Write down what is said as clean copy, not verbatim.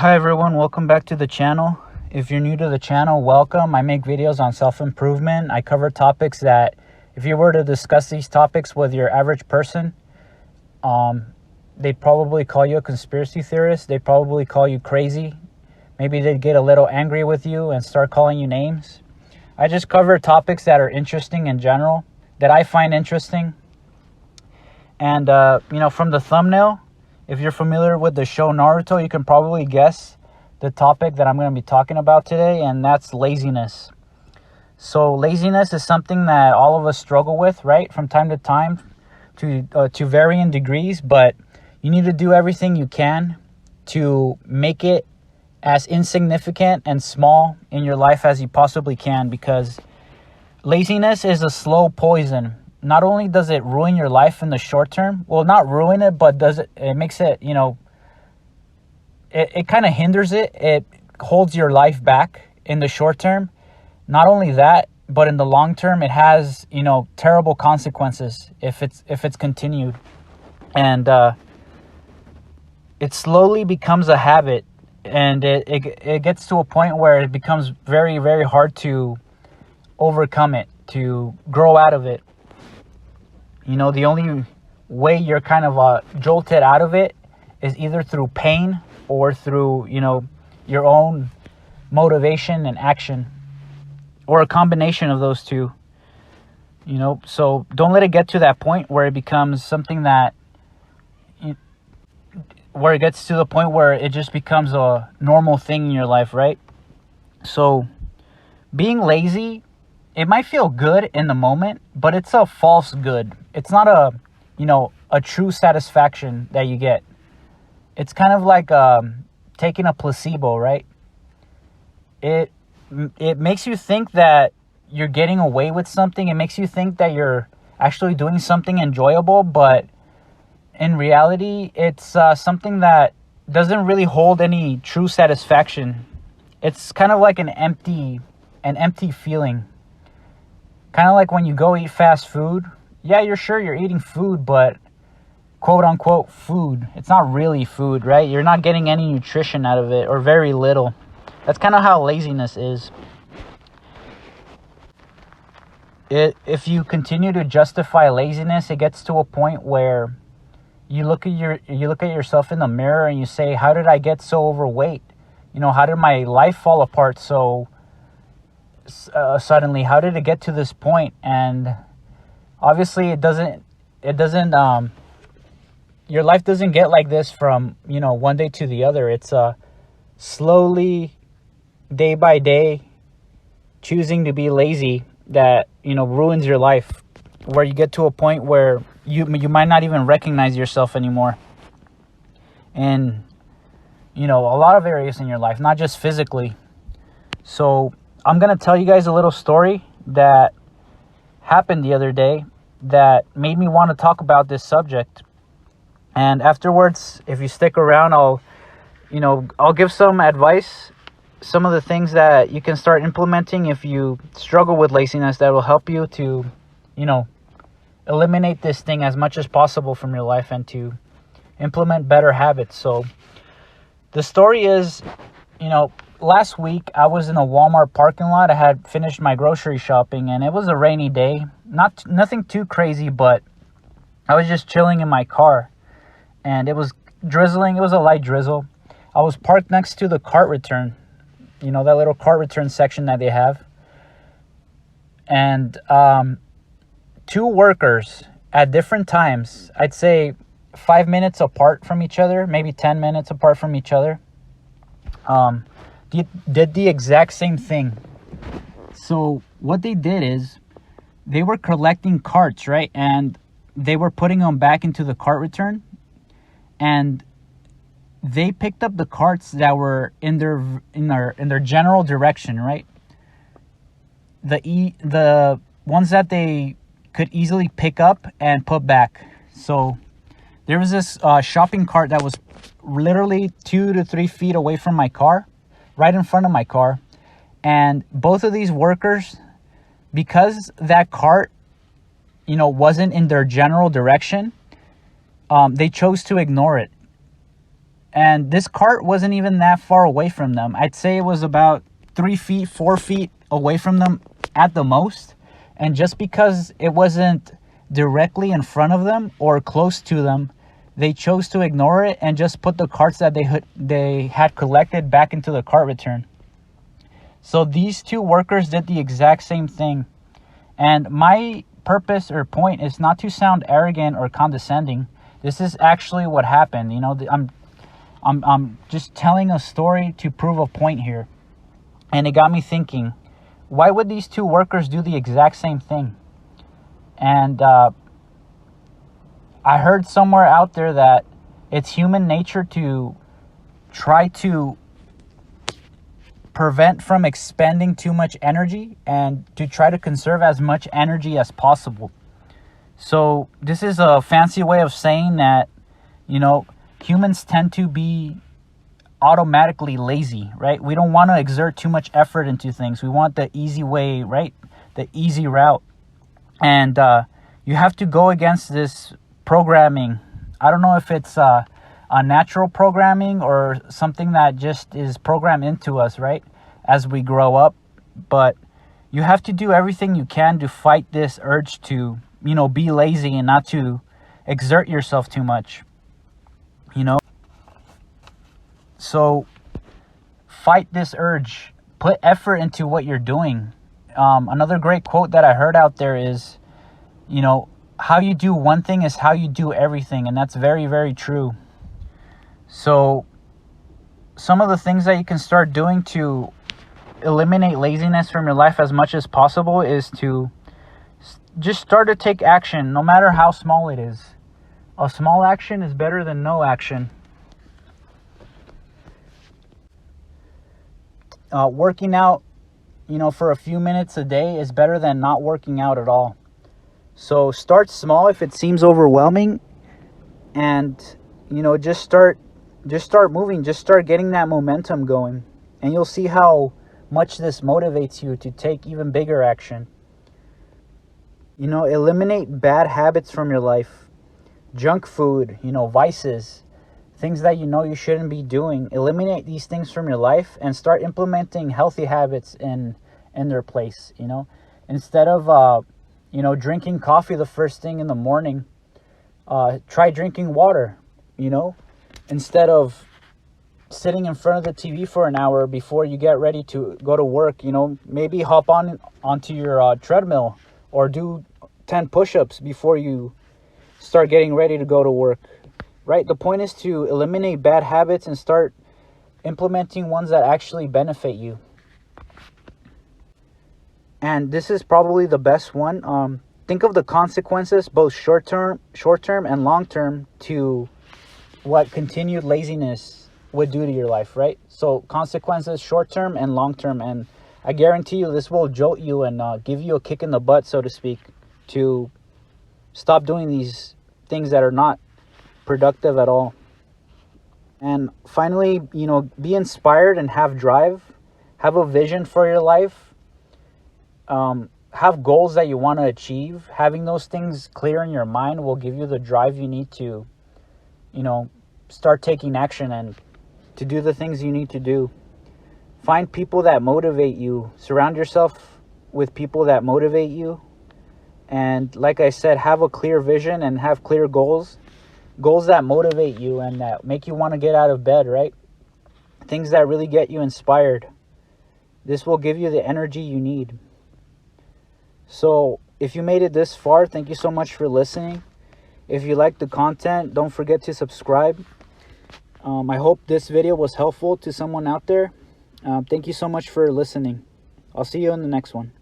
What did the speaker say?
Hi everyone, welcome back to the channel. If you're new to the channel, welcome. I make videos on self-improvement. I cover topics that if you were to discuss these topics with your average person, they'd probably call you a conspiracy theorist. They'd probably call you crazy. Maybe they'd get a little angry with you and start calling you names. I just cover topics that are interesting in general, that I find interesting. And, from the thumbnail, if you're familiar with the show Naruto, you can probably guess the topic that I'm going to be talking about today, and that's laziness. So laziness is something that all of us struggle with, right? From time to time to varying degrees, but you need to do everything you can to make it as insignificant and small in your life as you possibly can, because laziness is a slow poison. Not only does it ruin your life in the short term, well, not ruin it, but it makes it, it kind of hinders it. It holds your life back in the short term. Not only that, but in the long term, it has, terrible consequences if it's continued. And it slowly becomes a habit, and it gets to a point where it becomes very, very hard to overcome it, to grow out of it. The only way you're kind of jolted out of it is either through pain or through, your own motivation and action, or a combination of those two. So don't let it get to that point where it becomes something where it gets to the point where it just becomes a normal thing in your life, right? So being lazy, it might feel good in the moment, but it's a false good. It's not a true satisfaction that you get. It's kind of like taking a placebo, right? It makes you think that you're getting away with something. It makes you think that you're actually doing something enjoyable, but in reality, it's something that doesn't really hold any true satisfaction. It's kind of like an empty feeling. Kind of like when you go eat fast food. Yeah, you're eating food, but quote unquote food. It's not really food, right? You're not getting any nutrition out of it, or very little. That's kind of how laziness is. If you continue to justify laziness, it gets to a point where you look at yourself in the mirror and you say, how did I get so overweight? How did my life fall apart so suddenly? How did it get to this point? And obviously it doesn't your life doesn't get like this from one day to the other. It's slowly, day by day, choosing to be lazy that ruins your life, where you get to a point where you might not even recognize yourself anymore, and a lot of areas in your life, not just physically. So I'm going to tell you guys a little story that happened the other day that made me want to talk about this subject. And afterwards, if you stick around, I'll give some advice, some of the things that you can start implementing if you struggle with laziness, that will help you to, eliminate this thing as much as possible from your life and to implement better habits. So the story is, last week, I was in a Walmart parking lot. I had finished my grocery shopping, and it was a rainy day. Nothing too crazy, but I was just chilling in my car, and it was drizzling. It was a light drizzle. I was parked next to the cart return, that little cart return section that they have. And two workers at different times, I'd say 5 minutes apart from each other, maybe 10 minutes apart from each other, did the exact same thing. So what they did is they were collecting carts, right? And they were putting them back into the cart return. And they picked up the carts that were in their general direction, right? The ones that they could easily pick up and put back. So there was this shopping cart that was literally 2 to 3 feet away from my car, right in front of my car. And both of these workers, because that cart, wasn't in their general direction, they chose to ignore it. And this cart wasn't even that far away from them. I'd say it was about 3 feet, 4 feet away from them at the most. And just because it wasn't directly in front of them or close to them, they chose to ignore it and just put the carts that they had collected back into the cart return. So these two workers did the exact same thing. And my purpose or point is not to sound arrogant or condescending. This is actually what happened. You know, I'm just telling a story to prove a point here. And it got me thinking, why would these two workers do the exact same thing? And I heard somewhere out there that it's human nature to try to prevent from expending too much energy and to try to conserve as much energy as possible. So this is a fancy way of saying that, you know, humans tend to be automatically lazy, right? We don't want to exert too much effort into things. We want the easy way, right? The easy route. And you have to go against this programming. I don't know if it's a natural programming or something that just is programmed into us, right, as we grow up. But you have to do everything you can to fight this urge to, you know, be lazy and not to exert yourself too much, you know. So fight this urge, put effort into what you're doing. Another great quote that I heard out there is, you know, how you do one thing is how you do everything. And that's very, very true. So some of the things that you can start doing to eliminate laziness from your life as much as possible is to just start to take action, no matter how small it is. A small action is better than no action. Working out, you know, for a few minutes a day is better than not working out at all. So start small if it seems overwhelming, and, you know, just start moving, just start getting that momentum going, and you'll see how much this motivates you to take even bigger action. You know, eliminate bad habits from your life. Junk food, you know, vices, things that you know you shouldn't be doing. Eliminate these things from your life and start implementing healthy habits in their place, you know. Instead of, you know, drinking coffee the first thing in the morning, try drinking water, you know. Instead of sitting in front of the TV for an hour before you get ready to go to work, you know, maybe hop onto your treadmill or do 10 push-ups before you start getting ready to go to work, right? The point is to eliminate bad habits and start implementing ones that actually benefit you. And this is probably the best one. Think of the consequences, both short-term and long-term, to what continued laziness would do to your life, right? So consequences, short-term and long-term. And I guarantee you this will jolt you and give you a kick in the butt, so to speak, to stop doing these things that are not productive at all. And finally, you know, be inspired and have drive. Have a vision for your life. Have goals that you want to achieve. Having those things clear in your mind will give you the drive you need to, you know, start taking action and to do the things you need to do. Find people that motivate you. Surround yourself with people that motivate you. And like I said, have a clear vision and have clear goals. Goals that motivate you and that make you want to get out of bed, right? Things that really get you inspired. This will give you the energy you need. So if you made it this far, thank you so much for listening. If you like the content, don't forget to subscribe. I hope this video was helpful to someone out there. Thank you so much for listening. I'll see you in the next one.